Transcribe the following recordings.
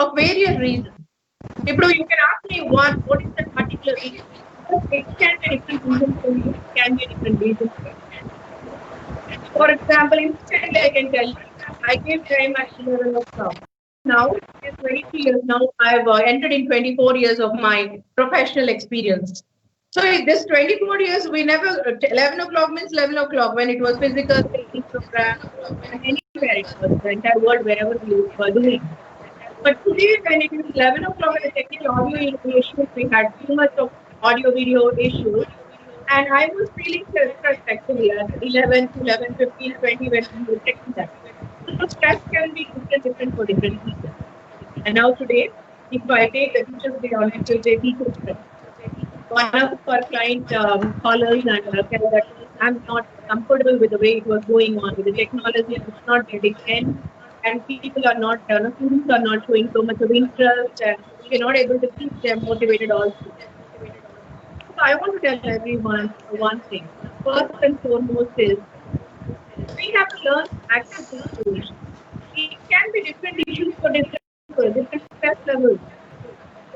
of various reasons. If you can ask me what is that particular reason? It can be different reasons for you. It can be different reasons for you. For example, instantly I can tell you, I gave time at 11 o'clock. Now it's 22 years. Now I've entered in 24 years of my professional experience. So in this 24 years, we never 11 o'clock means 11 o'clock when it was physical training program and anywhere it was the entire world wherever we were doing. But today, when it is 11 o'clock and the technical audio issues, we had too much of audio video issues. And I was feeling stressed actually at 11, 11, 15, 20 when we were checking that. So stress can be different for different people. And now today, if I take the Teachers' Day on it, will say teachers' stress. One of our client callers and tell that I'm not comfortable with the way it was going on with the technology. It's not getting in, and people are not, students are not showing so much of interest, and we're not able to keep them motivated also. So I want to tell everyone one thing. First and foremost is we have to learn to accept this situation. It can be different issues for different stress levels.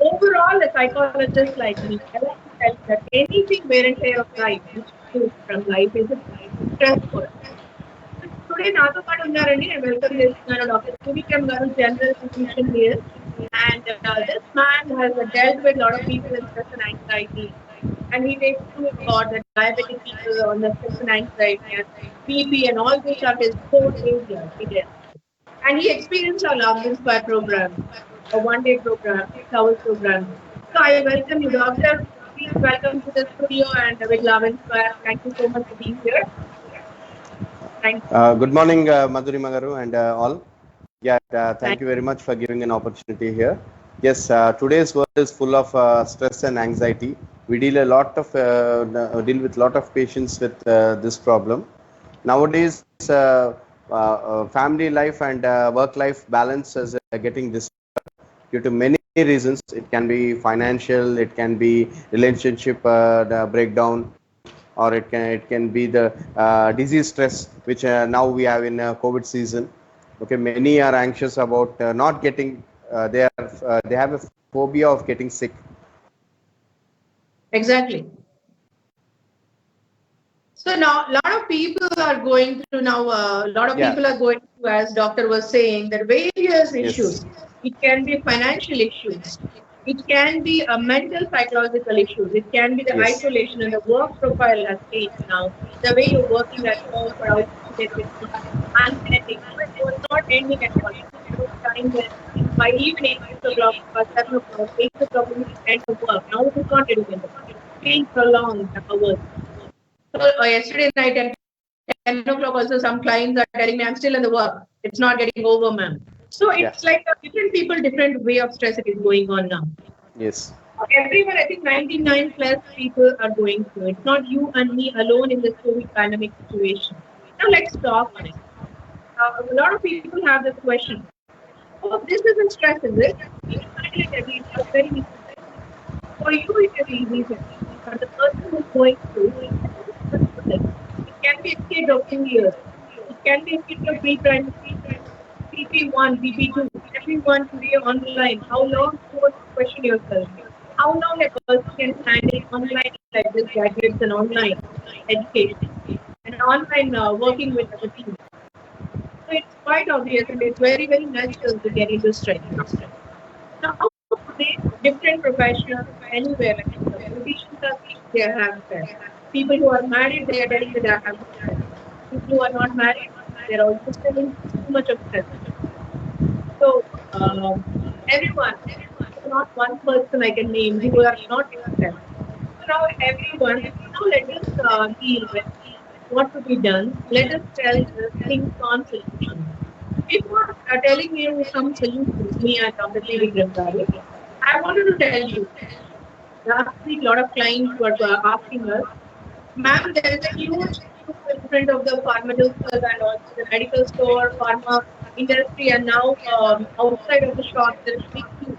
Overall, a psychologist like me, I want to tell that anything wear and tear of life, which is from life, is stressful. Today, Nato Padundarani, I welcome this Dr. Suvikam Garu, general physician here. And this man has dealt with a lot of people with stress and anxiety. And he takes through about the diabetic people on the stress and anxiety and BP and all these are his core areas. And he experienced our Love Inspire program, a one-day program, 6-hour program. So I welcome you, Doctor. Please welcome to the studio and with Love Inspire. Thank you so much for being here. Thank you. Good morning, Madhurima Garu and all. Yeah, thank you very much for giving an opportunity here. Yes, today's world is full of stress and anxiety. We deal with a lot of patients with this problem. Nowadays, family life and work-life balance is getting disturbed due to many reasons. It can be financial, it can be relationship breakdown, or it can be the disease stress, which now we have in COVID season. Okay, many are anxious about not getting. They have a phobia of getting sick. Exactly. So now a lot of people are going through now. A lot of people are going through, as doctor was saying, that various issues. It can be financial issues. It can be a mental psychological issues. It can be the isolation and the work profile has changed now. The way you're working at home for outdated unending. It was not ending at all. There was time when by evening 6 o'clock or 7 o'clock, 8 o'clock we end of work. Now it is not ending. Being prolonged hours. So yesterday night at 10 o'clock also some clients are telling me I'm still in the work. It's not getting over, ma'am. So it's like a different people, different way of stress it is going on now. Yes. Everyone, I think 99 plus people are going through. It's not you and me alone in this COVID pandemic situation. Now let's talk on it. A lot of people have this question. Oh, this isn't stress, is it? You find it every day. It's very easy. For you, it is easy. But the person who's going through it can be a kid of 2 years. It can be a kid of pre-primary, PP1, PP2. Everyone today online. How long you want to question yourself? How long a person can handle online like this, gadgets and online education and online working with the team? So it's quite obvious and it's very, very natural to get into stress. Now, today, different professionals anywhere, like politicians are saying they have stress. People who are married, they are telling that they have stress. People who are not married, they are also feeling too much of stress. So, everyone, not one person I can name who are not stressed. So now everyone, now let us deal with what to be done. Let us tell things on solutions. Before telling you some solutions, me and Dr. Suvikam Garu, I wanted to tell you. Last week, a lot of clients were asking us, ma'am, there is a huge queue in front of the pharmaceutical and also the medical store, pharma industry, and now outside of the shop, there is a big queue.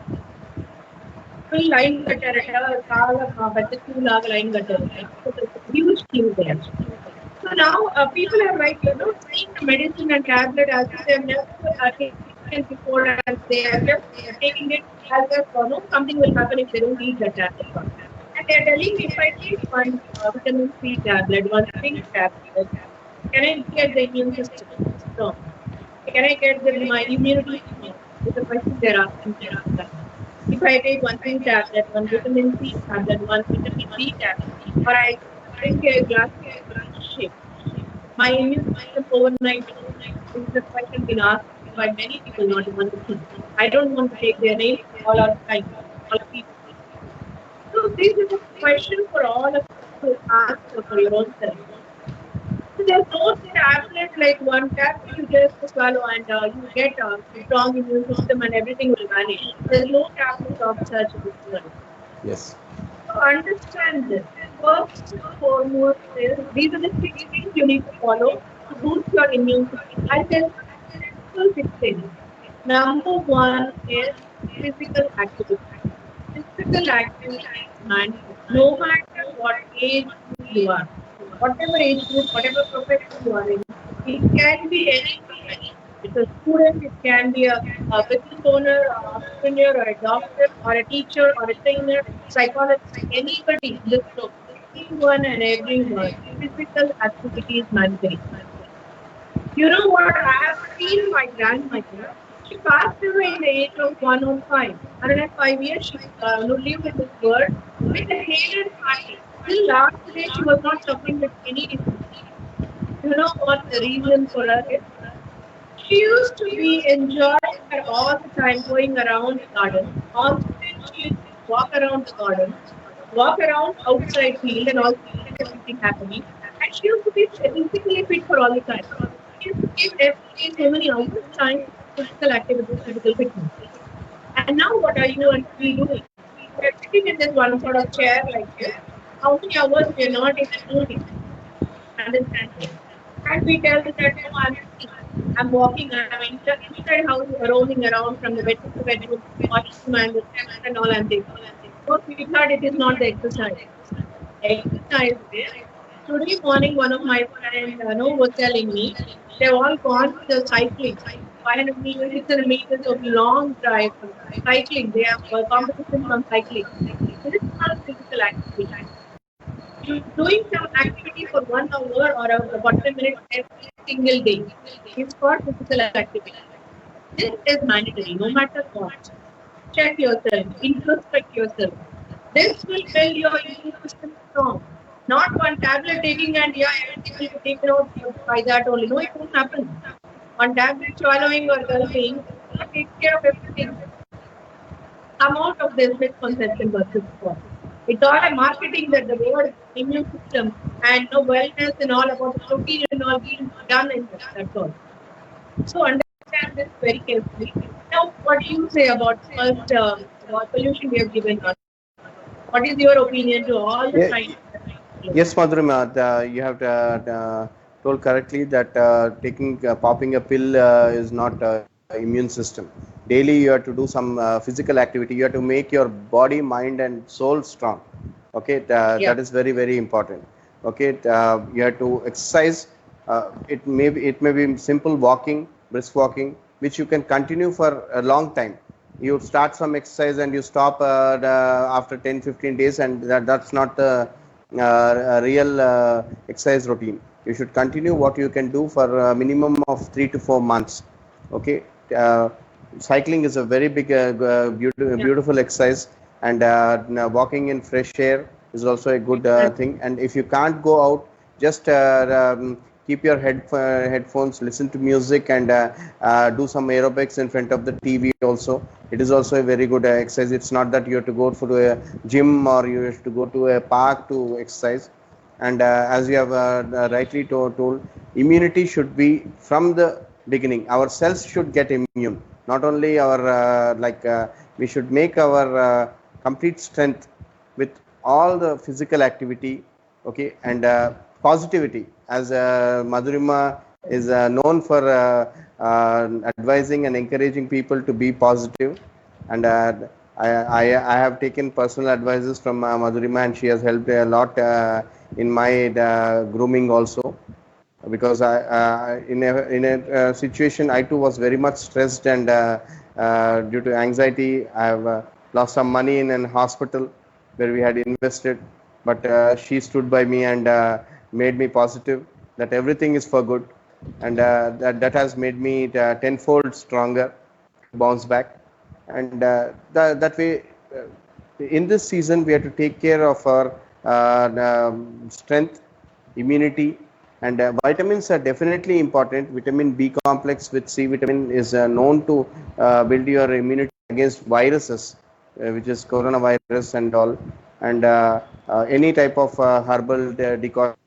Full line cutter, line cutter. So there's a huge queue there. So now people are like, taking the medicine and tablet as if they have never taken seconds before and they are just taking it as if something will happen if they don't eat that tablet. And they are telling me if I take one vitamin C tablet, one zinc tablet, can I get the immune system strong? Can I get my immunity strong? Is the question they're asking me all the time. If I take one zinc tablet, one vitamin C tablet, one vitamin D tablet, or I drink a glass of shake, my immune system overnight. This is a question been asked by many people, not even me. I don't want to take their name all our time, all people. So this is a question for all of us to answer for your own self. So there's no tablet like one tablet you just swallow and you get a strong immune system and everything will vanish. There's no tablet of such in this world. Yes. So understand this. First and foremost is these are the 6 things you need to follow to boost your immune system. I tell simple 6 things. Number one is physical activity. Physical activity is mandatory. No matter what age group you are, whatever age group, whatever profession you are in, it can be any profession. It's a student, it can be a business owner, or entrepreneur, or a doctor, or a teacher, or a trainer, psychologist, anybody in this group, anyone and everyone, physical activity is mandatory. You know what? I have seen my grandmother. She passed away in the age of 105. 105 years she lived in this world with a hated body. Till last day she was not suffering with any disease. You know what the reason for her is? She used to be enjoying her all the time going around the garden. Also, she used to walk around the garden, walk around outside field and also everything happening. And she used to be physically fit for all the time. She used to give every day so many hours of time to physical activity, physical fitness. And now what are you and we doing? We're sitting in this one sort of chair like this. How many hours we are not even moving? Understand this? And we tell that no, I'm walking, I'm inside house roaming around from the bedroom to bedroom, washroom and the steps and all I'm taking. So we thought it is not the exercise. Exercise is today morning one of my friends was telling me they've all gone to the cycling. 500 meters, 600 meters of long drive cycling. They have competitions on cycling. This is not physical activity. You're doing some activity for 1 hour or 40 minutes every single day. It's called physical activity. This is mandatory, no matter what. Check yourself, introspect yourself. This will build your immune system strong. Not one tablet taking and everything will be taken out by that only. No, it won't happen. One tablet swallowing or gulping will take care of everything. Come out of this misconception versus what. It's all a marketing that the word immune system and no wellness and all about the protein and all being done in this. That's all. So understand this very carefully. Now, what do you say about first about solution we have given us? What is your opinion to all the time? Yes, Madhurima, you have told correctly that popping a pill is not immune system. Daily, you have to do some physical activity. You have to make your body, mind, and soul strong. Okay, that is very, very important. Okay, you have to exercise. It may be simple walking, brisk walking, which you can continue for a long time. You start some exercise and you stop after 10-15 days, and that's not the a real exercise routine. You should continue what you can do for a minimum of 3 to 4 months. Okay, uh, cycling is a very big, beautiful exercise, and walking in fresh air is also a good thing. And if you can't go out, just keep your headphones, listen to music, and do some aerobics in front of the TV also. It is also a very good exercise. It's not that you have to go to a gym or you have to go to a park to exercise. And as you have rightly told, immunity should be from the beginning. Our cells should get immune. Not only our we should make our complete strength with all the physical activity. Okay, and positivity, as Madhurima is known for advising and encouraging people to be positive. And I have taken personal advices from Madhurima, and she has helped a lot in my grooming also. because in a situation I too was very much stressed, and due to anxiety I have lost some money in an hospital where we had invested, but she stood by me and made me positive that everything is for good, and that has made me tenfold stronger to bounce back. And that way, in this season we have to take care of our strength, immunity, and vitamins are definitely important. Vitamin B complex with C vitamin is known to build your immunity against viruses, which is coronavirus and all, and any type of herbal decoction.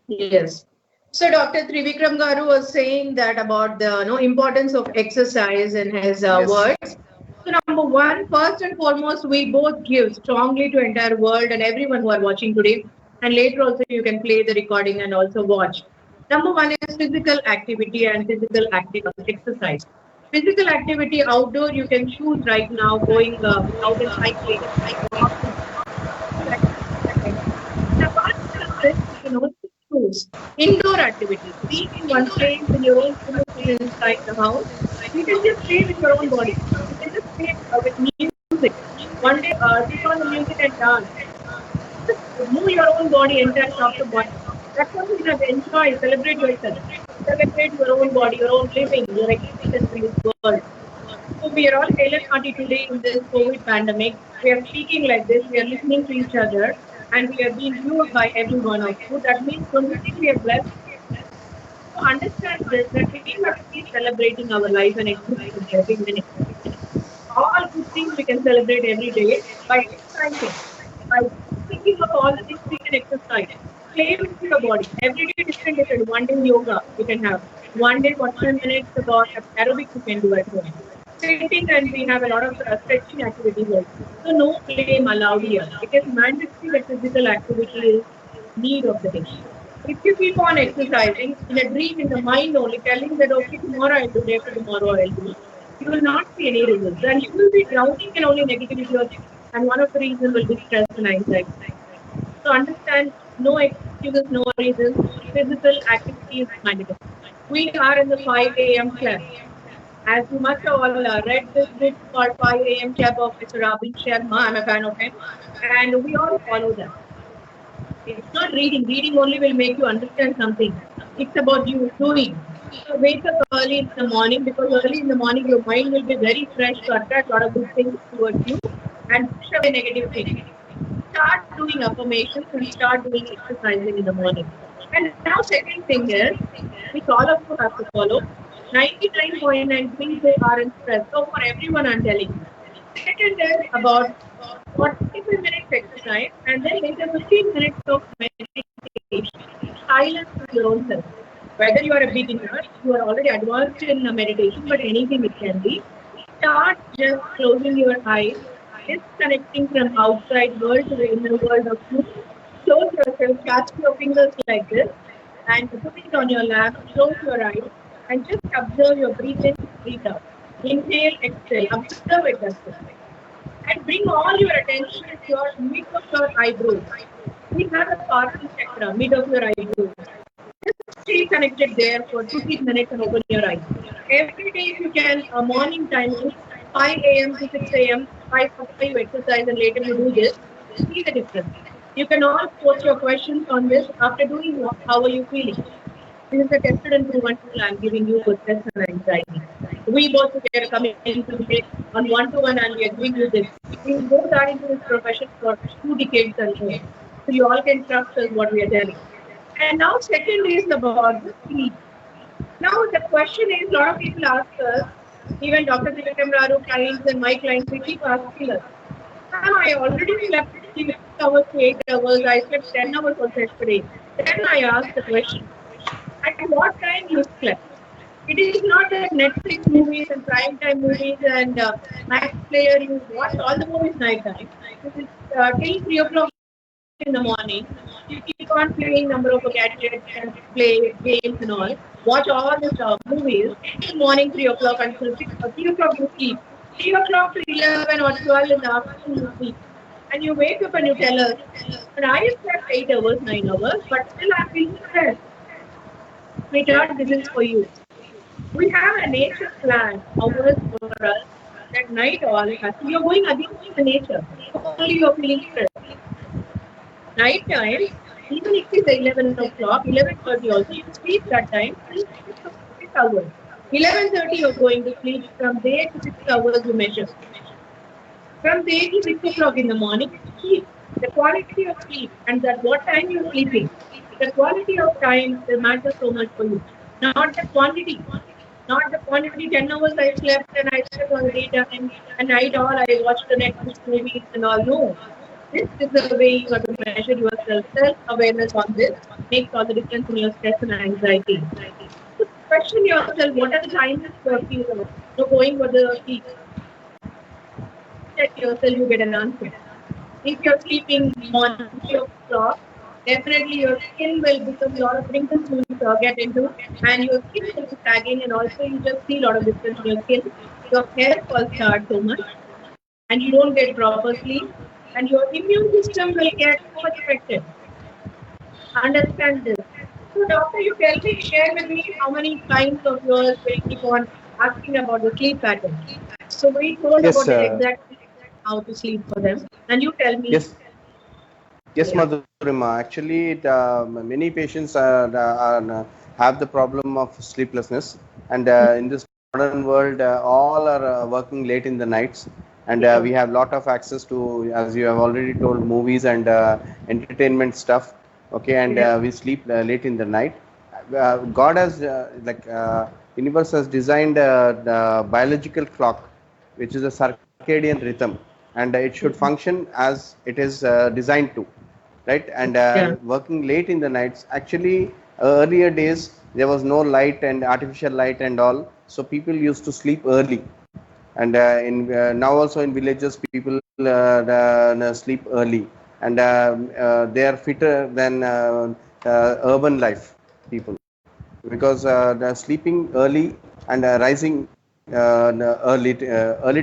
Yes. So Dr. Trivikram Garu was saying that about the importance of exercise in his Yes. words. So number one, first and foremost, we both give strongly to entire world and everyone who are watching today. And later also you can play the recording and also watch. Number one is physical activity and physical exercise. Physical activity outdoor, you can choose right now going out and cycling, walking. And apart from this, you can also choose indoor activities. Being in one place in your own home inside the house, you can just play with your own body. You can just play with music. One day, sit on the music and dance. Just move your own body, entire top to bottom. That's what you have to enjoy. Celebrate yourself. Celebrate your own body, your own living, your existence in this world. So we are all tailor party today in this COVID pandemic. We are speaking like this. We are listening to each other, and we are being viewed by every one of you. That means, don't you think we are blessed? To understand this, that we have to keep celebrating our life and existence every minute. All good things we can celebrate every day by exercising. By thinking of all the things we can exercise. Play with your body. Every day different. One day yoga you can have. One day 45 minutes about aerobics you can do at home. Sitting, and we have a lot of stretching activities also. So no blame allowed here. It is mandatory that physical activity is need of the day. If you keep on exercising in a dream in the mind only, telling that okay, tomorrow I'll do, day after tomorrow I'll do, you will not see any results. And you will be drowning in only negativity and one of the reasons will be stress and anxiety. So understand, no excuses, no reasons. Physical activity is mandatory. We are in the 5 a.m. club. As you must have all read this book called 5 a.m. Club of Mr. Robin Sharma. I'm a fan of him. And we all follow that. It's not reading. Reading only will make you understand something. It's about you doing. So wake up early in the morning, because early in the morning your mind will be very fresh to attract a lot of good things towards you and push away negative things. Start doing affirmations and start doing exercising in the morning. And now second thing is, which all of you have to follow, 99.9 things they are in stress. So for everyone I'm telling you. Second is about 45 minutes exercise and then later 15 minutes of meditation. Silence with your own self. Whether you are a beginner, you are already advanced in meditation, but anything it can be. Start just closing your eyes, disconnecting from outside world to the inner world of you. Close yourself, catch your fingers like this, and put it on your lap. Close your eyes and just observe your breathe in, breathe out. Inhale, exhale. Observe it as well. And bring all your attention to your mid of your eyebrows. We have a powerful chakra, mid of your eyebrows. Just stay connected there for 2-3 minutes and open your eyes. Every day, if you can, morning time, 5 a.m. to 6 a.m., 5 after you exercise and later you do this, see the difference. You can all post your questions on this. After doing what, how are you feeling? This is a tested and proven tool I'm giving you for stress and anxiety. We both together coming into today on one-to-one and we are doing with this. We both are into this profession for 2 decades and more. So you all can trust us what we are telling. And now second is about the sleep. Now the question is, a lot of people ask us, even Dr. Trivikram Garu clients and my clients, they keep asking us, I already slept 6 hours to 8 hours, I slept 10 hours also yesterday. Then I asked the question, at what time you slept? It is not that Netflix movies and prime time movies and Max Player, you watch all the movies night time. It is till 3 o'clock in the morning. You keep on playing number of gadgets and play games and all. Watch all the movies till morning 3 o'clock until 3 o'clock you sleep. 3 o'clock to 11 or 12 in the afternoon you sleep. and you wake up and you tell us, and I slept 8 hours, 9 hours, but still I'm feeling stressed. Sweetheart, this is for you. We have a nature plan, hours for us, that night all has. You're going against the nature. Only you're feeling stressed. Night time, even if it's 11 o'clock, 11:30 also, you sleep that time, sleep 6 hours. 11:30 you're going to sleep, from there to 6 hours you measure. From there to 6 o'clock in the morning, sleep. The quality of sleep and that what time you're sleeping. The quality of time matters so much for you, not the quantity. Not the quantity, 10 hours I slept and I slept on the daytime and night all I watched the Netflix movies and all. No. This is the way you have to measure yourself. Self-awareness on this makes all the difference in your stress and anxiety. So question yourself, what are the times you're going for the sleep? Check yourself, you get an answer. If you're sleeping on 3 o'clock, definitely your skin will become, a lot of wrinkles will get into, and your skin will be sagging, and also you just see a lot of difference in your skin. Your hair falls hard so much, and you don't get proper sleep, and your immune system will get so much affected. Understand this. So, doctor, you tell me, share with me how many clients of yours will keep on asking about the sleep pattern. So, we told Yes, about the exact how to sleep for them, and you tell me. Yes. Yes, Yeah. Madhurima. Actually, many patients have the problem of sleeplessness, and in this modern world, all are working late in the nights, and Yeah. we have lot of access to, as you have already told, movies and entertainment stuff. Okay, and Yeah. we sleep late in the night. God has universe has designed the biological clock, which is a circadian rhythm, and it should function as it is designed to, right? And Yeah. working late in the nights, actually, earlier days there was no light and artificial light and all, so people used to sleep early. And in now also in villages, people sleep early, and they are fitter than urban life people, because the sleeping early and rising early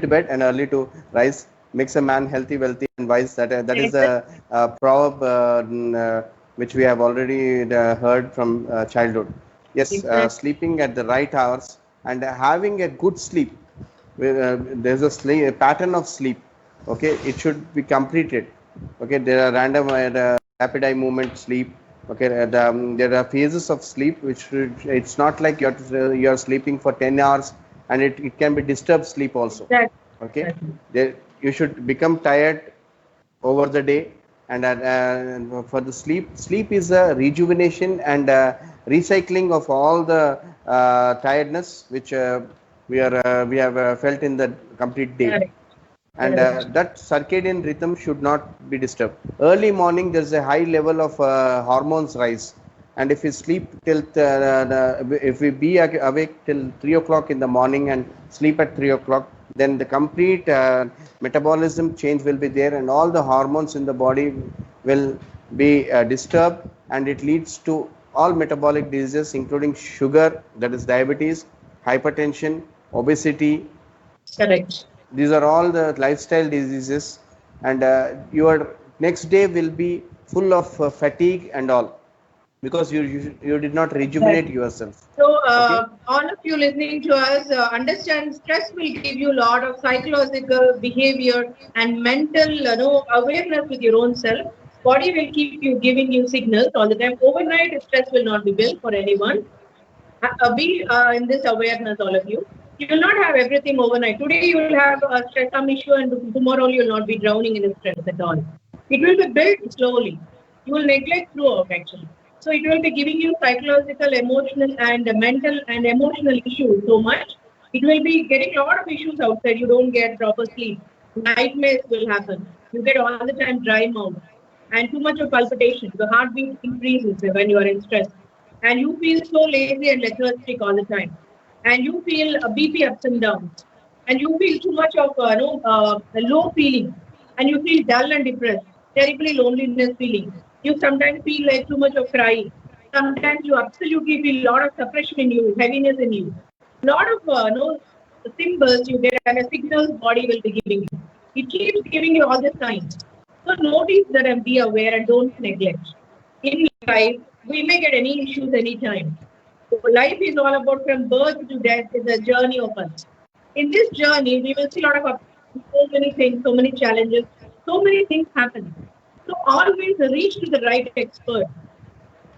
to bed and early to rise makes a man healthy, wealthy, and wise. That is Exactly. a, proverb which we have already heard from childhood. Yes, Exactly. sleeping at the right hours and having a good sleep. There's a pattern of sleep. Okay, it should be completed. Okay, there are random rapid eye movement sleep. Okay, there are phases of sleep which it's not like you're sleeping for 10 hours, and it can be disturbed sleep also. Exactly. Okay, Exactly. there you should become tired over the day, and for the sleep is a rejuvenation and recycling of all the tiredness which we have felt in the complete day. Correct. And Correct. that circadian rhythm should not be disturbed. Early morning there's a high level of hormones rise, and if we sleep till if we be awake till 3 o'clock in the morning and sleep at 3 o'clock, then the complete metabolism change will be there, and all the hormones in the body will be disturbed, and it leads to all metabolic diseases, including sugar, that is diabetes, hypertension, obesity. Correct. These are all the lifestyle diseases, and your next day will be full of fatigue and all, because you did not rejuvenate Exactly. yourself. So, Okay. all of you listening to us, understand stress will give you a lot of psychological behavior and mental, awareness with your own self. Body will keep you giving you signals all the time. Overnight, stress will not be built for anyone. Be in this awareness, all of you. You will not have everything overnight. Today you will have a stress, some issue, and tomorrow you will not be drowning in stress at all. It will be built slowly. You will neglect throughout actually. So it will be giving you psychological, emotional, and mental and emotional issues so much. It will be getting a lot of issues outside. You don't get proper sleep. Nightmares will happen. You get all the time dry mouth and too much of palpitation. The heartbeat increases when you are in stress, and you feel so lazy and lethargic all the time, and you feel BP ups and downs, and you feel too much of low feeling, and you feel dull and depressed, terribly loneliness feeling. You sometimes feel like too much of crying. Sometimes you absolutely feel a lot of suppression in you, heaviness in you. Lot of symbols you get and a signals body will be giving you. It keeps giving you all the signs. So notice that and be aware and don't neglect. In life, we may get any issues anytime. So life is all about from birth to death is a journey of us. In this journey, we will see a lot of so many things, so many challenges, so many things happen. So always reach to the right expert.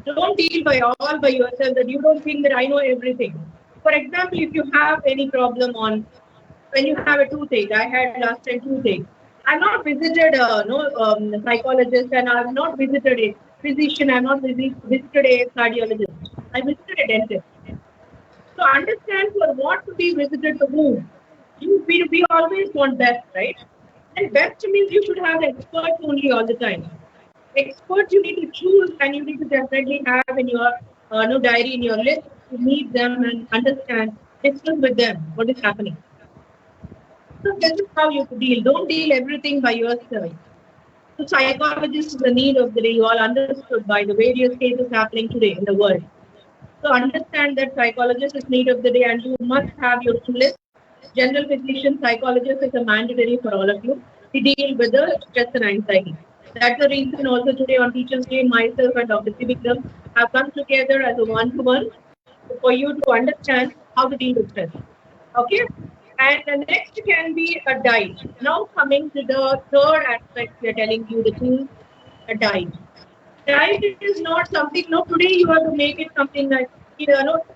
Don't deal by all by yourself that you don't think that I know everything. For example, if you have any problem on when you have a toothache, I had last time toothache. I've not visited a psychologist and I've not visited a physician. I've not visited a cardiologist. I visited a dentist. So understand for what to be visited to whom. We always want best, right? And best means you should have experts only all the time. Experts you need to choose and you need to definitely have in your diary in your list to meet them and understand, discuss with them what is happening. So this is how you deal. Don't deal everything by yourself. So psychologist is the need of the day. You all understood by the various cases happening today in the world. So understand that psychologist is need of the day and you must have your list. General physician, psychologist is a mandatory for all of you to deal with the stress and anxiety. That's the reason also today on Teachers Day, myself and Dr. Sivikram have come together as a one-to-one for you to understand how to deal with stress. Okay? And the next can be a diet. Now coming to the third aspect, we are telling you the two, a diet. Diet is not something, no, today you have to make it something like,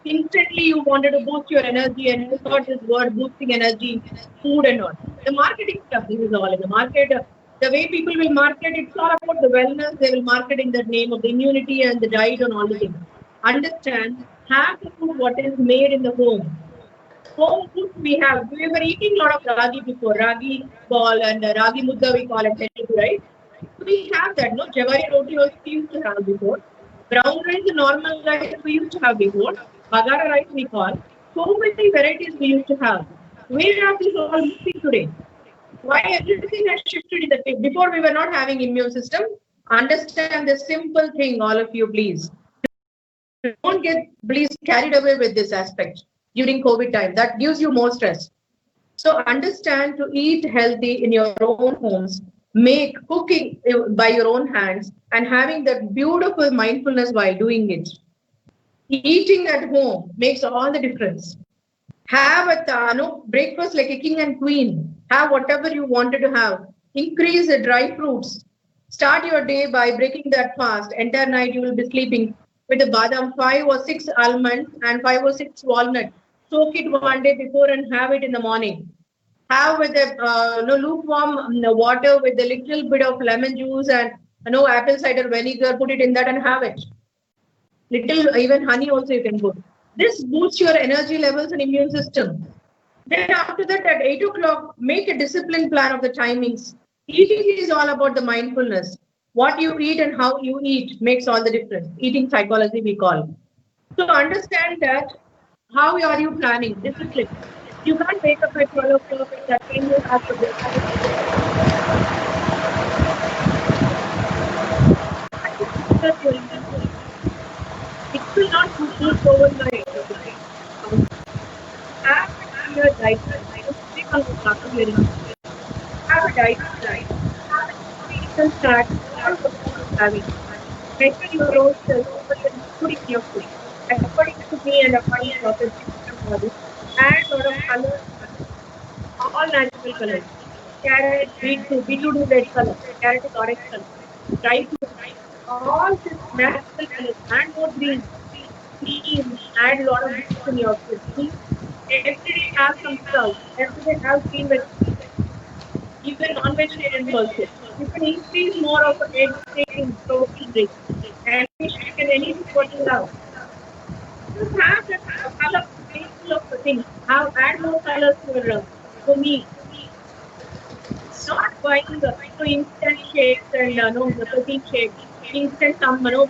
instantly you wanted to boost your energy and you thought this word boosting energy, food and all. The marketing stuff, this is all in the market. The way people will market, it's all about the wellness. They will market in the name of the immunity and the diet and all the things. Understand, have the food what is made in the home. Home food we have. We were eating a lot of ragi before, ragi ball and ragi mudda we call it, right? We have that, no? Javari roti also we used to have before. Brown rice, normal rice we used to have before. Bagara rice we call. So many varieties we used to have. Where are these all missing today? Why everything has shifted in the before we were not having immune system? Understand the simple thing, all of you, please. Don't get please carried away with this aspect during COVID time. That gives you more stress. So understand to eat healthy in your own homes, make cooking by your own hands and having that beautiful mindfulness while doing it. Eating at home makes all the difference. Have a breakfast like a king and queen. Have whatever you wanted to have. Increase the dry fruits. Start your day by breaking that fast. Entire night you will be sleeping with the badam, 5 or 6 almonds and 5 or 6 walnuts. Soak it one day before and have it in the morning. Have with the lukewarm water with a little bit of lemon juice and apple cider vinegar. Put it in that and have it. Little even honey also you can put. This boosts your energy levels and immune system. Then after that, at 8 o'clock, make a discipline plan of the timings. Eating is all about the mindfulness. What you eat and how you eat makes all the difference. Eating psychology we call. So understand that how are you planning? Discipline. You can't wake up at 12 o'clock and that when you have to it will not improve overnight. Have a clear diet. Have a diet plan. Have a start. Having. Measure your own self putting your food. According to me and according to Dr. Body, add a lot of colors, all natural colors. Carrot, beetroot red color, carrot is orange color. Dry fruit, all these natural colors, and more green. Add a lot of greens in your food. Every day have some sprouts. Every day have green vegetables. Even non-vegetarian also. You can increase more of egg taking protein rich. And fish and anything what you love. Just have that color of the things. Add more colors to me. Not buying the instant shakes and the protein shakes. Instant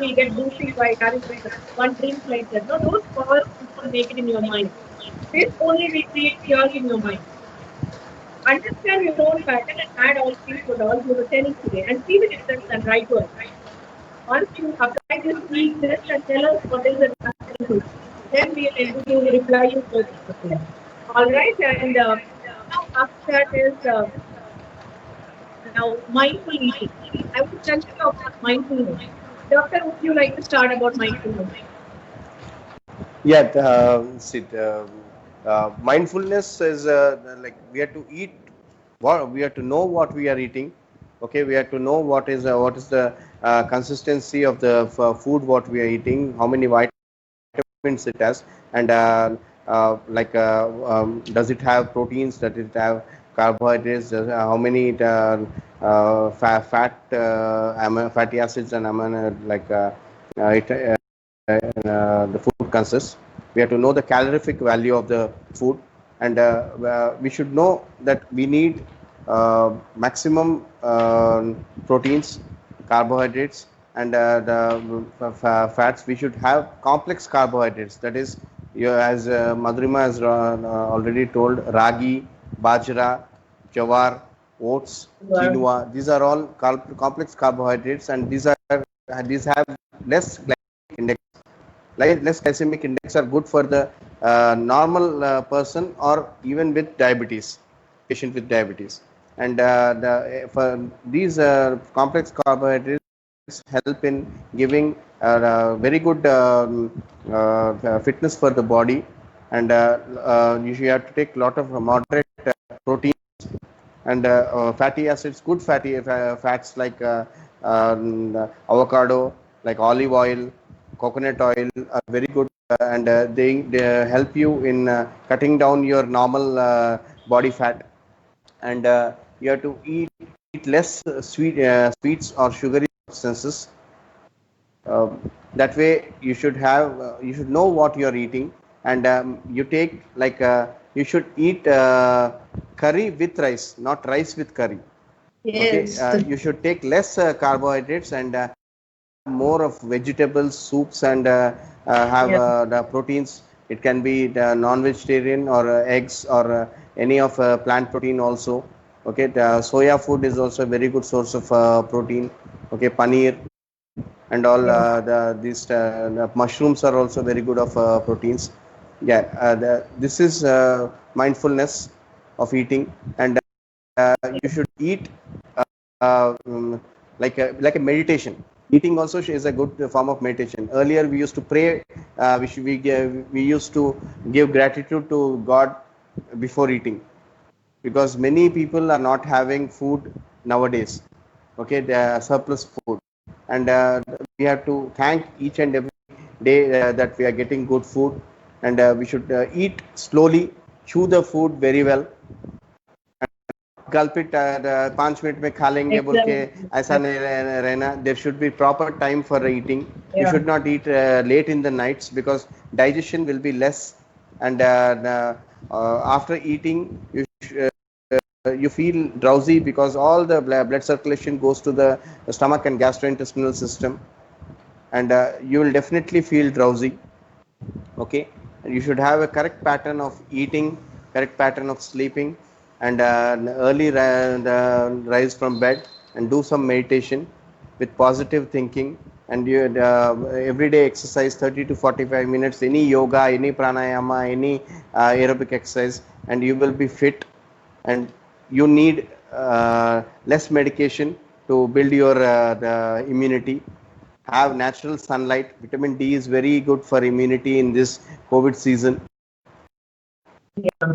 we get boosted by having one drink like that. No, those powers people make it in your mind. This only we create chaos in your mind. Understand your own pattern and add all things what all you were telling today and see the difference and write to us. Once you apply this, read this and tell us what is the answer, then we will able to reply you first. All right, and now after that is Now, mindful eating. I will tell you about mindfulness. Doctor, would you like to start about mindfulness? Yeah, see, mindfulness is like we have to eat what we have to know what we are eating. Okay, we have to know what is the consistency of the food what we are eating, how many vitamins it has, and does it have proteins, does it have carbohydrates, how many fatty acids and amino the food consists. We have to know the calorific value of the food, and we should know that we need maximum proteins, carbohydrates, and fats. We should have complex carbohydrates. That is, as Madhurima has already told, ragi, bajra, jawar, oats, Wow. quinoa. These are all complex carbohydrates, and these have less glycemic index. Less glycemic index are good for the normal person or even with diabetes, patient with diabetes. And for these complex carbohydrates help in giving very good fitness for the body. And you should have to take a lot of moderate protein and fatty acids, good fats like avocado, like olive oil, coconut oil are very good, and they help you in cutting down your normal body fat. And you have to eat less sweets or sugary substances. That way you should know what you are eating, and you take you should eat curry with rice, not rice with curry. Okay, Yes. you should take less carbohydrates and have more of vegetables, soups, and have Yeah. the proteins. It can be the non-vegetarian or eggs or any of plant protein also. Okay, the soya food is also a very good source of protein. Okay, paneer and all Yeah. the mushrooms are also very good of proteins. Yeah, this is mindfulness of eating, and you should eat like a meditation. Eating also is a good form of meditation. Earlier we used to pray, we used to give gratitude to God before eating, because many people are not having food nowadays. Okay, the surplus food, and we have to thank each and every day that we are getting good food, and we should eat slowly, chew the food very well, gulp it 5 minute में खा लेंगे बोल के Exactly. ऐसा नहीं रहना. There should be proper time for eating. You Yeah. should not eat late in the nights, because digestion will be less, and after eating you feel drowsy, because all the blood circulation goes to the stomach and gastrointestinal system, and you will definitely feel drowsy. Okay, you should have a correct pattern of eating, correct pattern of sleeping, and rise from bed and do some meditation with positive thinking, and you everyday exercise 30 to 45 minutes, any yoga, any pranayama, any aerobic exercise, and you will be fit, and you need less medication to build your the immunity. Have natural sunlight. Vitamin D is very good for immunity in this COVID season. Yeah.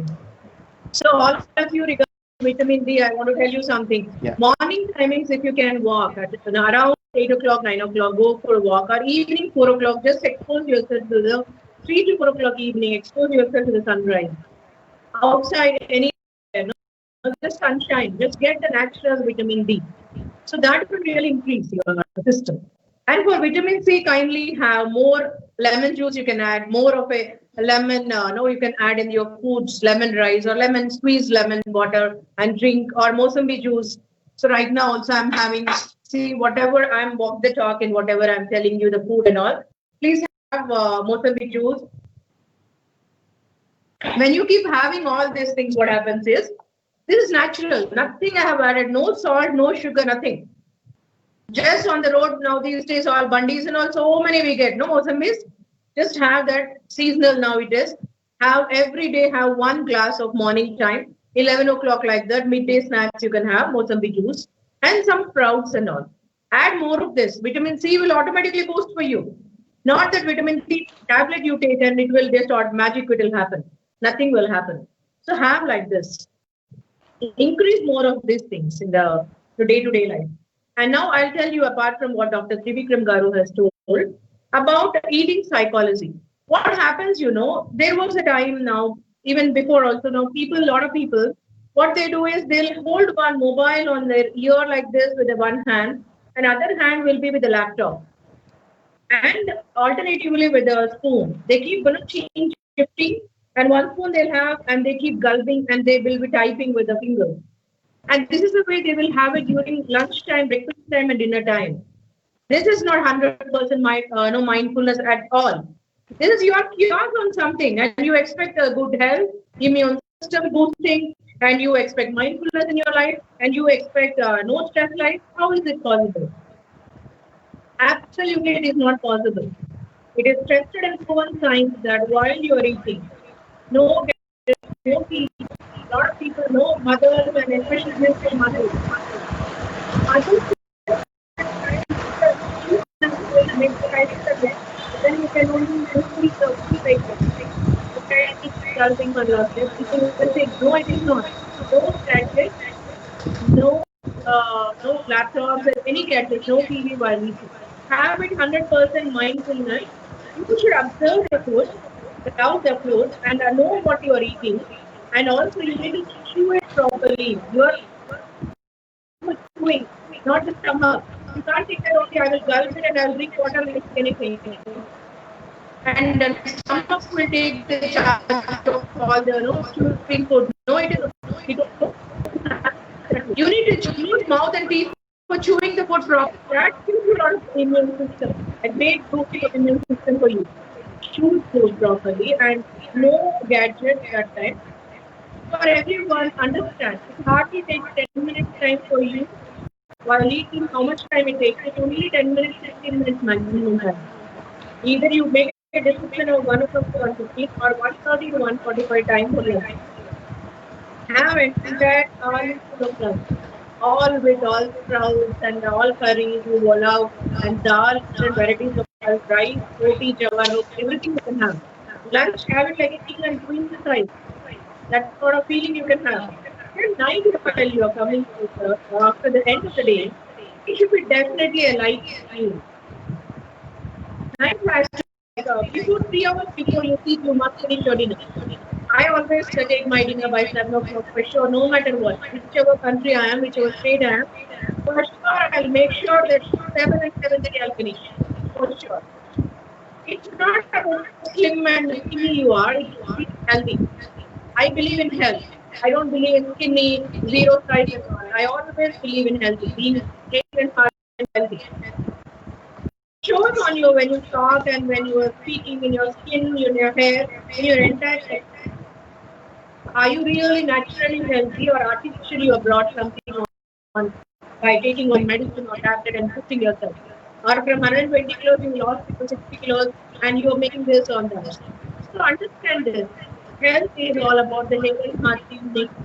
So also if you regard vitamin D, I want to tell you something. Yeah. Morning timings, if you can walk at around 8 o'clock, 9 o'clock, go for a walk, or evening 4 o'clock, just expose yourself to the 3 to 4 o'clock evening, expose yourself to the sunrise. Outside, anywhere, no, just sunshine, just get the natural vitamin D. So that will really increase your system. And for vitamin C, kindly have more lemon juice. You can add more of a lemon. No, you can add in your foods lemon rice or lemon squeeze lemon water and drink, or Mosambbi juice. So right now also I'm having, see, whatever I'm walk the talk and whatever I'm telling you the food and all. Please have Mosambbi juice. When you keep having all these things, what happens is this is natural. Nothing I have added. No salt, no sugar, nothing. Just on the road now these days, all bundis and all, so many we get, no Mosambis. Just have that seasonal now it is. Have every day, have one glass of morning time, 11 o'clock like that. Midday snacks you can have Mosambi juice. and some sprouts and all. Add more of this. Vitamin C will automatically boost for you. Not that vitamin C tablet you take and it will just magic it will happen. Nothing will happen. So have like this. Increase more of these things in the day-to-day life. And now I'll tell you, apart from what Dr. Trivikram Garu has told about eating psychology. What happens, there was a time now, even before also now, a lot of people, what they do is they'll hold one mobile on their ear like this with the one hand, and other hand will be with the laptop. And alternatively with the spoon. They keep shifting, and one spoon they'll have, and they keep gulping, and they will be typing with the fingers. And this is the way they will have it during lunchtime, breakfast time, and dinner time. This is not 100% no mindfulness at all. This is your cures on something, and you expect a good health, immune system boosting, and you expect mindfulness in your life, and you expect no stress life. How is it possible? Absolutely, it is not possible. It is tested and proven science that while you are eating, no gadgets, no TV, a lot of people, no mothers, and especially this mothers. Mothers make the right subject, then you can only see the food okay, it's helping for love. People will say, no, it is not. No gadgets, no no laptops, any gadgets, no TV while eating. Have it 100% mindfulness. You should observe the food, without the food, and know what you are eating. And also, you need to chew it properly. You are chewing, not the stomach. You can't think that, okay, I will gulp it and I'll drink water like anything. And then stomach will take the charge of all the chewing food. No, it is. You need to use mouth and teeth for chewing the food properly. That gives you a lot of immune system. A great boosting of immune system for you. Chew food properly and no gadgets that time. For everyone, understand. It hardly takes 10 minutes time for you while eating. How much time it takes? It's only 10 minutes, 15 minutes maximum time. Either you make a decision of 1 o'clock to 1:15 or 1:30 to 1:45 time for lunch. Have entire all full of lunch. All with all sprouts and all curries you allow and dal, different varieties of rice, roti, jawar, everything you can have. Lunch, have it like a king and queen size. That sort of feeling you can have. Then night, while you are coming to after the end of the day, it should be definitely a light meal. Night has to before 3 hours before you eat, you must finish your dinner. I always take my dinner by 7 o'clock for sure, no matter what. Whichever country I am, whichever state I am, for sure I'll make sure that 7 and 7:30 I'll finish. For sure. It's not about slim and skinny you are, it's healthy. I believe in health. I don't believe in skinny, zero size and all. I always believe in healthy, being straight and hard and healthy. Shows on you when you talk and when you are speaking, in your skin, in your hair, in your entire head. Are you really naturally healthy or artificially you have brought something on by taking on medicine or tablet and boosting yourself? Or from 120 kilos you lost to 60 kilos and you are making this on that. So understand this. Health is all about the healthy heart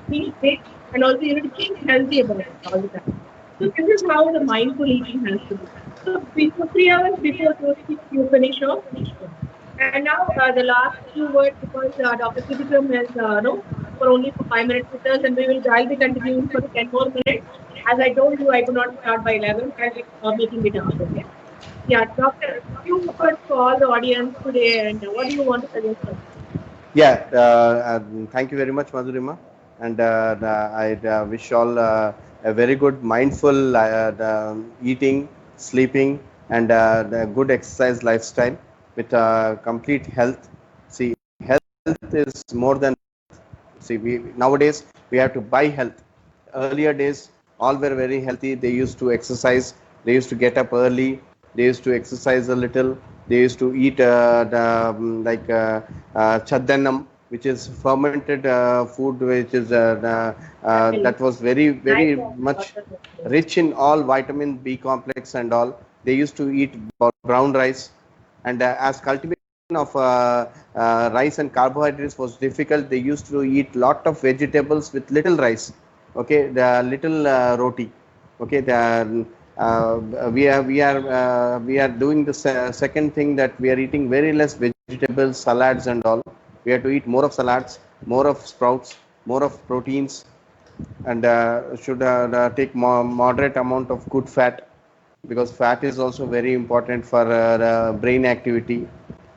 being fit and also you need to think healthy about it all the time. So this is how the mindful eating has to be. So before 3 hours before you finish off. And now the last few words because Dr. Trivikram has no for only for 5 minutes with us, and I'll be continuing for 10 more minutes. As I told you, I could not start by 11. I'll be making it up. Okay? Yeah, Doctor, few words for all the audience today, and what do you want to suggest? Yeah, thank you very much, Madhurima, and I wish all a very good mindful eating, sleeping, and the good exercise lifestyle with complete health. See, health is more than. See, nowadays we have to buy health. Earlier days, all were very healthy. They used to exercise. They used to get up early. They used to exercise a little. They used to eat chaddanam, which is fermented food, which is that was very much rich in all vitamin B complex and all. They used to eat brown rice, and as cultivation of rice and carbohydrates was difficult, they used to eat lot of vegetables with little rice, okay, the little roti. Okay, we are doing the second thing, that we are eating very less vegetables, salads, and all. We have to eat more of salads, more of sprouts, more of proteins, and should take moderate amount of good fat, because fat is also very important for brain activity.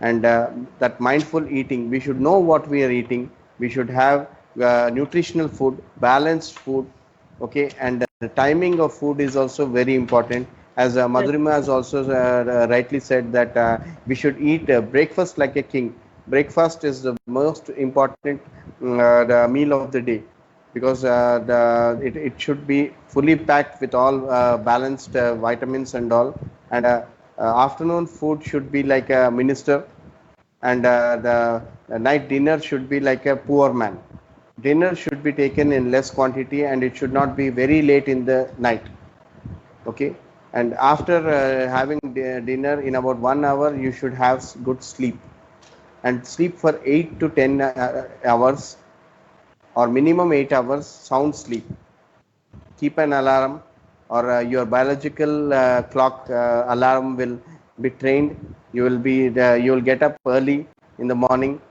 And that mindful eating, we should know what we are eating. We should have nutritional food, balanced food. Okay, and the timing of food is also very important. As Right. Madhurima has also rightly said that we should eat breakfast like a king. Breakfast is the most important the meal of the day, because it should be fully packed with all balanced vitamins and all. And afternoon food should be like a minister, and the night dinner should be like a poor man. Dinner should be taken in less quantity, and it should not be very late in the night. Okay, and after having dinner in about 1 hour, you should have good sleep, and sleep for 8 to 10 hours, or minimum 8 hours sound sleep. Keep an alarm, or your biological clock alarm will be trained. You will get up early in the morning,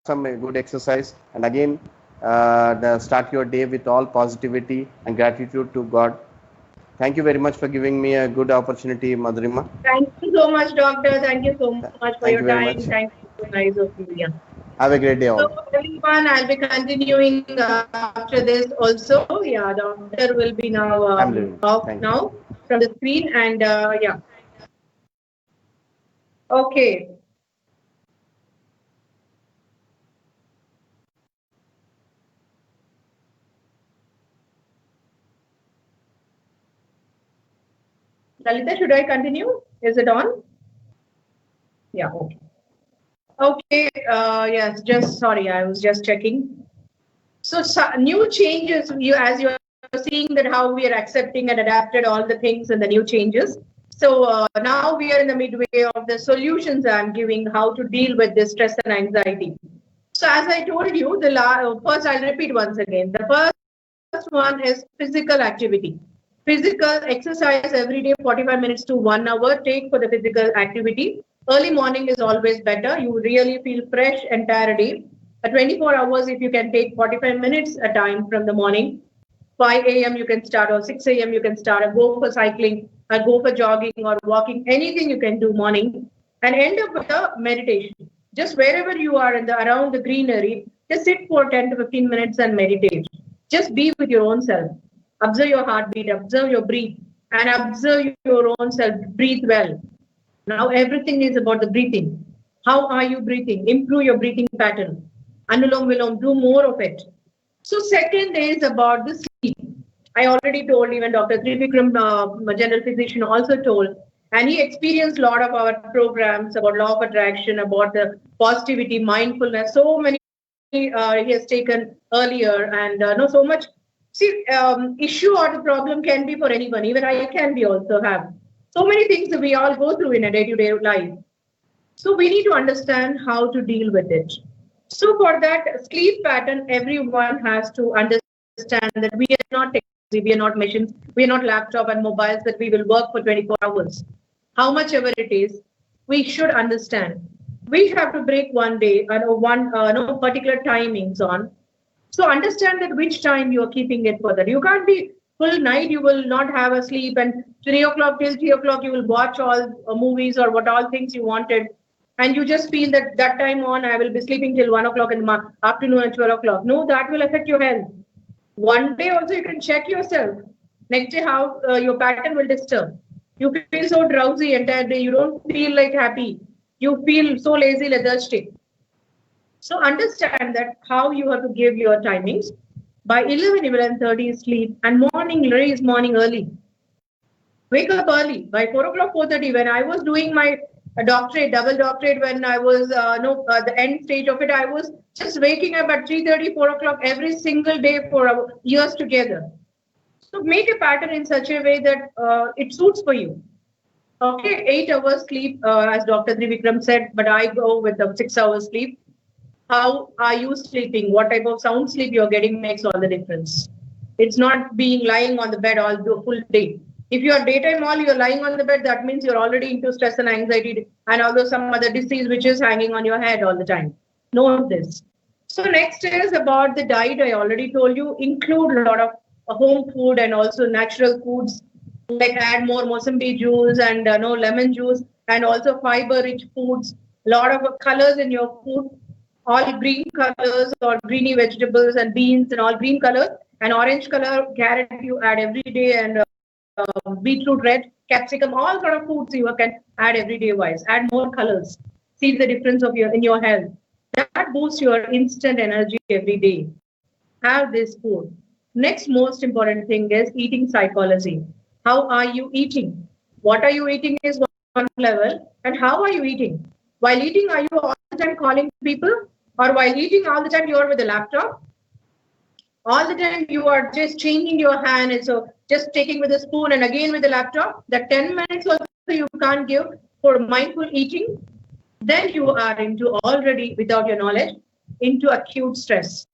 some good exercise, and again start your day with all positivity and gratitude to God. Thank you very much for giving me a good opportunity, Madhurima. Thank you so much, doctor. Thank you so much for Thank your you very time. much. Thank you. So nice of you. Yeah. Have a great day So all. everyone, I'll be continuing after this also. Yeah, doctor will be now I'm leaving. off Thank you. now from the screen, and yeah. Okay. Lalita, should I continue? Is it on? Yeah. Okay. Okay. Yes. Just sorry, I was just checking. So new changes. As you are seeing that how we are accepting and adapted all the things and the new changes. So now we are in the midway of the solutions I'm giving how to deal with this stress and anxiety. So as I told you, first I'll repeat once again. The first one is physical activity. Physical exercise every day, 45 minutes to 1 hour. Take for the physical activity. Early morning is always better. You really feel fresh entire day. 24 hours, if you can take 45 minutes a time from the morning, 5 a.m. you can start, or 6 a.m. you can start, or go for cycling, or go for jogging or walking, anything you can do morning, and end up with a meditation. Just wherever you are in the around the greenery, just sit for 10 to 15 minutes and meditate. Just be with your own self. Observe your heartbeat, observe your breath, and observe your own self. Breathe well. Now everything is about the breathing. How are you breathing? Improve your breathing pattern. Anulom Vilom, do more of it. So second is about the sleep. I already told, even Dr. Trivikram, general physician, also told, and he experienced a lot of our programs about law of attraction, about the positivity, mindfulness. So many he has taken earlier, and no, so much. See, issue or the problem can be for anyone. Even I can be also have so many things that we all go through in a day-to-day life. So we need to understand how to deal with it. So for that sleep pattern, everyone has to understand that we are not technology, we are not machines, we are not laptop and mobiles that we will work for 24 hours. How much ever it is, we should understand. We have to break one day and one no particular timings on. So understand that which time you are keeping it for that. You can't be full night, you will not have a sleep, and 3 o'clock till 3 o'clock you will watch all movies or what all things you wanted, and you just feel that that time on I will be sleeping till 1 o'clock in the afternoon at 12 o'clock. No, that will affect your health. One day also you can check yourself. Next day how your pattern will disturb. You feel so drowsy entire day. You don't feel like happy. You feel so lazy, lethargic. So understand that how you have to give your timings. By 11, 11:30 sleep, and morning raise morning early. Wake up early. By 4 o'clock, 4:30. When I was doing my doctorate, double doctorate, when I was no the end stage of it, I was just waking up at 3:30, 4 o'clock every single day for years together. So make a pattern in such a way that it suits for you. Okay, 8 hours sleep, as Dr. Trivikram said, but I go with the 6 hours sleep. How are you sleeping? What type of sound sleep you're getting makes all the difference. It's not being lying on the bed all the full day. If you are daytime all, you're lying on the bed, that means you're already into stress and anxiety and although some other disease which is hanging on your head all the time. Know this. So next is about the diet. I already told you, include a lot of home food and also natural foods, like add more Mosambik juice and no lemon juice and also fiber rich foods, a lot of colors in your food, all green colors or greeny vegetables and beans and all green colors, and orange color carrot you add every day, and beetroot red, capsicum, all sort of foods you can add every day wise. Add more colors. See the difference of your in your health. That boosts your instant energy every day. Have this food. Next most important thing is eating psychology. How are you eating? What are you eating is one level, and how are you eating? While eating, are you all the time calling people? Or while eating all the time you are with a laptop? All the time you are just changing your hand and so just taking with a spoon and again with the laptop. That 10 minutes also you can't give for mindful eating. Then you are into already, without your knowledge, into acute stress.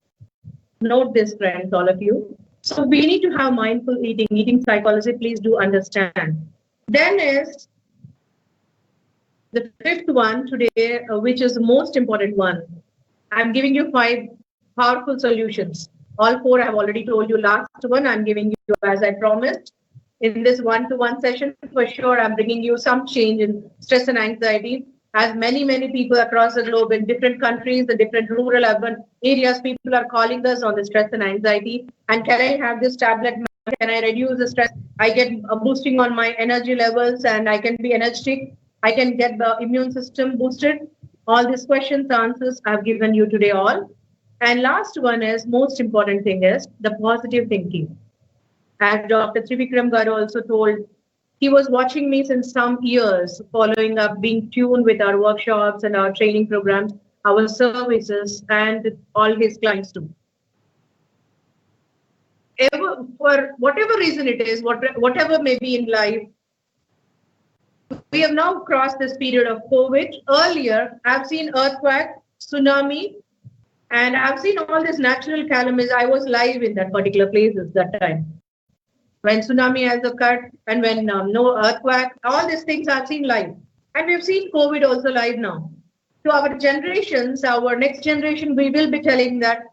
Note this, friends, all of you. So we need to have mindful eating, eating psychology. Please do understand. Then is the fifth one today, which is the most important one. I'm giving you 5 powerful solutions. All 4 I have already told you. Last one I'm giving you as I promised. In this one-to-one session, for sure, I'm bringing you some change in stress and anxiety. As many people across the globe in different countries, the different rural, urban areas, people are calling us on the stress and anxiety. And can I have this tablet? Can I reduce the stress? I get a boosting on my energy levels and I can be energetic. I can get the immune system boosted. All these questions, answers I've given you today all. And last one is most important thing is the positive thinking. As Dr. Trivikram Garu also told, he was watching me since some years, following up, being tuned with our workshops and our training programs, our services, and all his clients too. For whatever reason it is, whatever may be in life, we have now crossed this period of COVID. Earlier, I've seen earthquake, tsunami, and I've seen all these natural calamities. I was live in that particular places that time. When tsunami has occurred and when no earthquake, all these things I've seen live. And we've seen COVID also live now. To our generations, our next generation, we will be telling that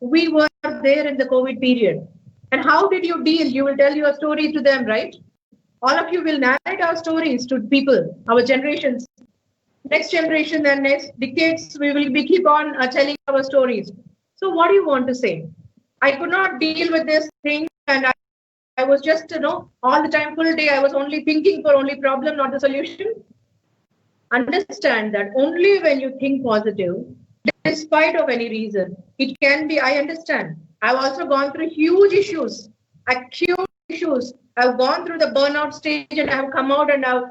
we were there in the COVID period. And how did you deal? You will tell your stories to them, right? All of you will narrate our stories to people, our generations. Next generation and next decades, we will be keep on telling our stories. So what do you want to say? I could not deal with this thing and I was just, all the time, full day, I was only thinking for only problem, not the solution. Understand that only when you think positive, despite of any reason, it can be, I understand. I've also gone through huge issues, acute issues. I've gone through the burnout stage and I've come out and I've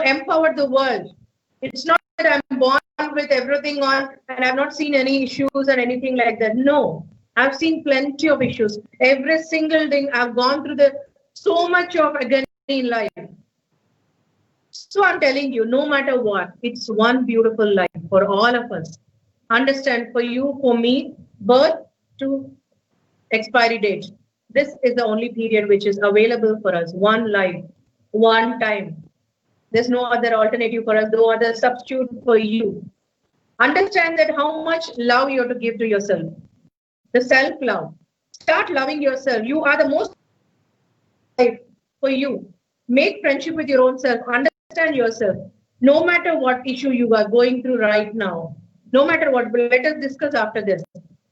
empowered the world. It's not that I'm born with everything on and I've not seen any issues and anything like that. No. I've seen plenty of issues. Every single thing I've gone through so much of agony in life. So I'm telling you, no matter what, it's one beautiful life for all of us. Understand, for you, for me, birth to expiry date. This is the only period which is available for us. One life, one time. There's no other alternative for us, no other substitute for you. Understand that how much love you have to give to yourself. The self-love. Start loving yourself. You are the most life for you. Make friendship with your own self. Understand yourself. No matter what issue you are going through right now, no matter what, let us discuss after this.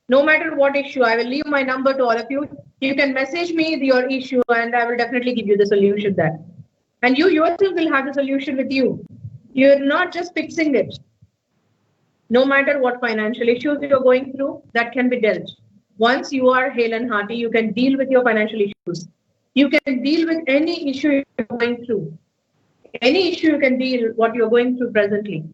No matter what issue, I will leave my number to all of you. You can message me your issue and I will definitely give you the solution there. And you yourself will have the solution with you. You're not just fixing it. No matter what financial issues you're going through, that can be dealt. Once you are hale and hearty, you can deal with your financial issues. You can deal with any issue you're going through. Any issue you can deal what you're going through presently.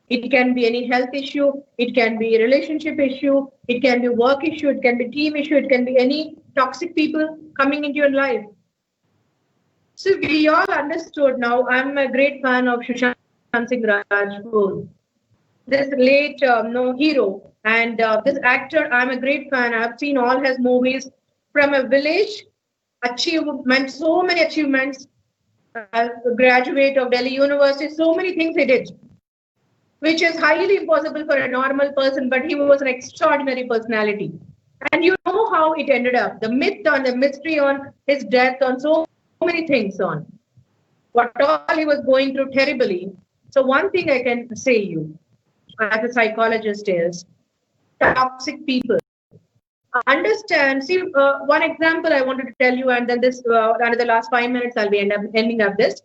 It can be any health issue. It can be a relationship issue. It can be work issue. It can be team issue. It can be any toxic people coming into your life. So we all understood now. I'm a great fan of Sushant Singh Rajput. This late hero and this actor, I'm a great fan. I've seen all his movies from a village achievement, so many achievements, graduate of Delhi University, so many things he did, which is highly impossible for a normal person, but he was an extraordinary personality. And you know how it ended up, the myth on the mystery on his death, on so many things on what all he was going through terribly. So one thing I can say you as a psychologist is toxic people. Understand, see, one example I wanted to tell you, and then this, under the last 5 minutes, I'll be ending up this.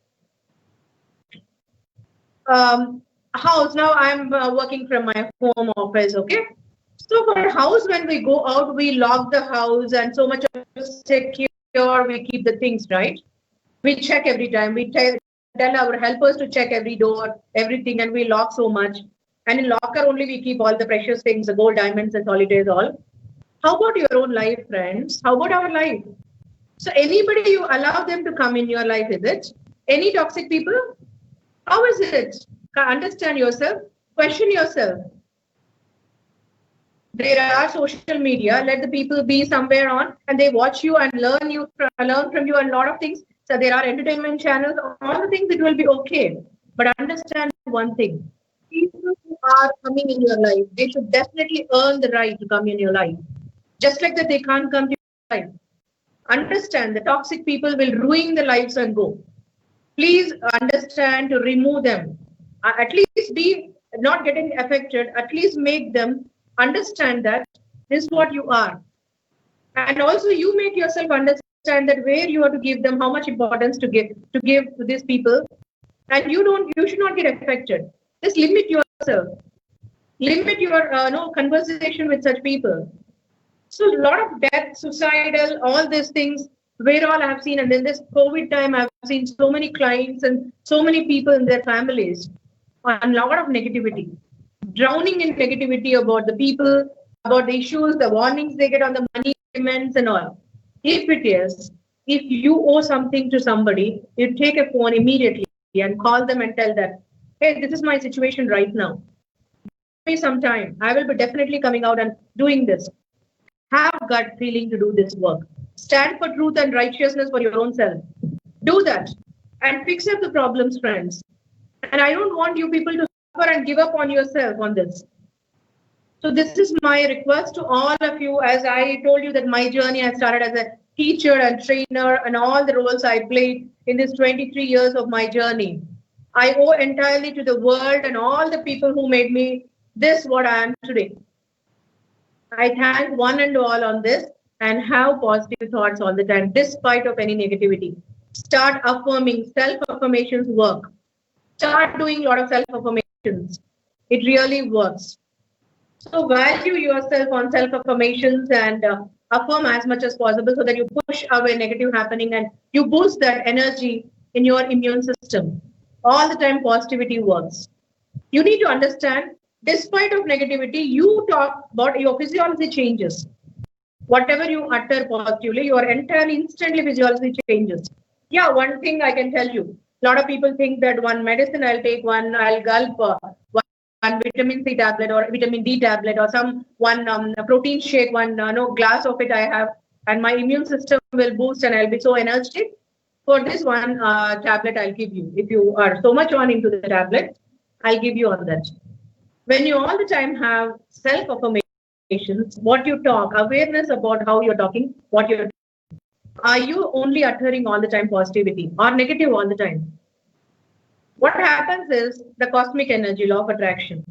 House, now I'm working from my home office, okay? So for house, when we go out, we lock the house and so much secure, we keep the things, right? We check every time. We tell our helpers to check every door, everything, and we lock so much. And in locker only we keep all the precious things, the gold, diamonds, and solitaires, all. How about your own life, friends? How about our life? So anybody you allow them to come in your life, is it? Any toxic people? How is it? Understand yourself. Question yourself. There are social media. Let the people be somewhere on, and they watch you and learn from you a lot of things. So there are entertainment channels. All the things, it will be okay. But understand one thing: people who are coming in your life, they should definitely earn the right to come in your life. Just like that, they can't come to your life. Understand, the toxic people will ruin the lives and go. Please understand to remove them. At least be not getting affected. At least make them understand that this is what you are. And also you make yourself understand that where you are to give them, how much importance to give to these people. And you should not get affected. Just limit yourself. Limit your conversation with such people. So a lot of death, suicidal, all these things, where all I have seen, and in this COVID time, I've seen so many clients and so many people in their families on a lot of negativity, drowning in negativity about the people, about the issues, the warnings they get on the money payments and all. If you owe something to somebody, you take a phone immediately and call them and tell them, hey, this is my situation right now. Give me some time. I will be definitely coming out and doing this. Have gut feeling to do this work. Stand for truth and righteousness for your own self. Do that and fix up the problems, friends. And I don't want you people to suffer and give up on yourself on this. So this is my request to all of you. As I told you that my journey, I started as a teacher and trainer, and all the roles I played in this 23 years of my journey. I owe entirely to the world and all the people who made me this what I am today. I thank one and all on this, and have positive thoughts all the time, despite of any negativity. Start affirming. Self-affirmations work. Start doing a lot of self-affirmations. It really works. So value yourself on self-affirmations and affirm as much as possible so that you push away negative happening and you boost that energy in your immune system. All the time positivity works. You need to understand, despite of negativity, you talk about your physiology changes. Whatever you utter positively, your entire instantly physiology changes. Yeah, one thing I can tell you. A lot of people think that one medicine I'll take, I'll gulp one vitamin C tablet or vitamin D tablet or one protein shake, one glass of it I have, and my immune system will boost and I'll be so energetic. For this one tablet I'll give you. If you are so much on into the tablet, I'll give you on that. When you all the time have self-affirmations, what you talk, awareness about how you're talking, what you're, are you only uttering all the time positivity or negative all the time? What happens is the cosmic energy, law of attraction.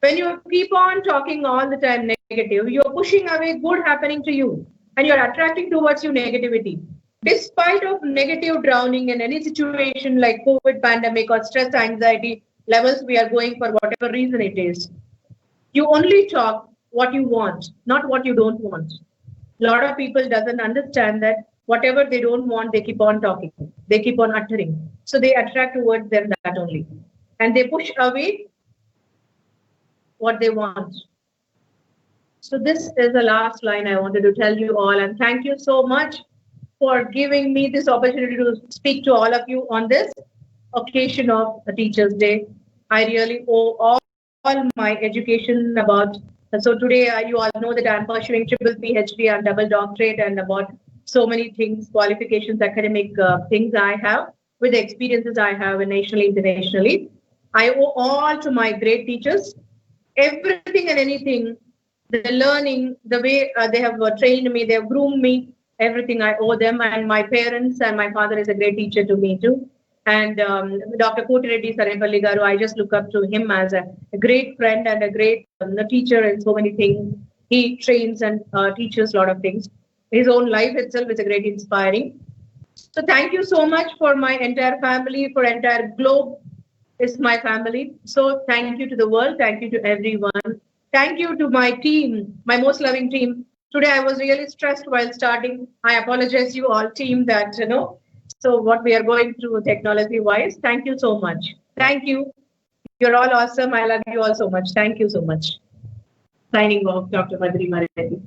When you keep on talking all the time negative, you're pushing away good happening to you and you're attracting towards you negativity. Despite of negative drowning in any situation like COVID pandemic or stress, anxiety levels we are going for whatever reason it is, you only talk what you want, not what you don't want. A lot of people doesn't understand that whatever they don't want, they keep on talking. They keep on uttering. So they attract towards them that only. And they push away what they want. So this is the last line I wanted to tell you all. And thank you so much for giving me this opportunity to speak to all of you on this occasion of the Teachers' Day. I really owe all my education about. So today you all know that I'm pursuing triple PhD and double doctorate and about so many things, qualifications, academic things I have, with the experiences I have nationally, internationally. I owe all to my great teachers. Everything and anything, the learning, the way they have trained me, they have groomed me, everything I owe them. And my parents, and my father is a great teacher to me too. And Dr. Kotireddy Sarepalli Garu, I just look up to him as a great friend and a great teacher in so many things. He trains and teaches a lot of things. His own life itself is a great inspiring. So thank you so much for my entire family, for entire globe is my family. So thank you to the world. Thank you to everyone. Thank you to my team, my most loving team. Today I was really stressed while starting. I apologize you all team that, so what we are going through technology wise. Thank you so much. Thank you. You're all awesome. I love you all so much. Thank you so much. Signing off, Dr. Madhuri Reddy.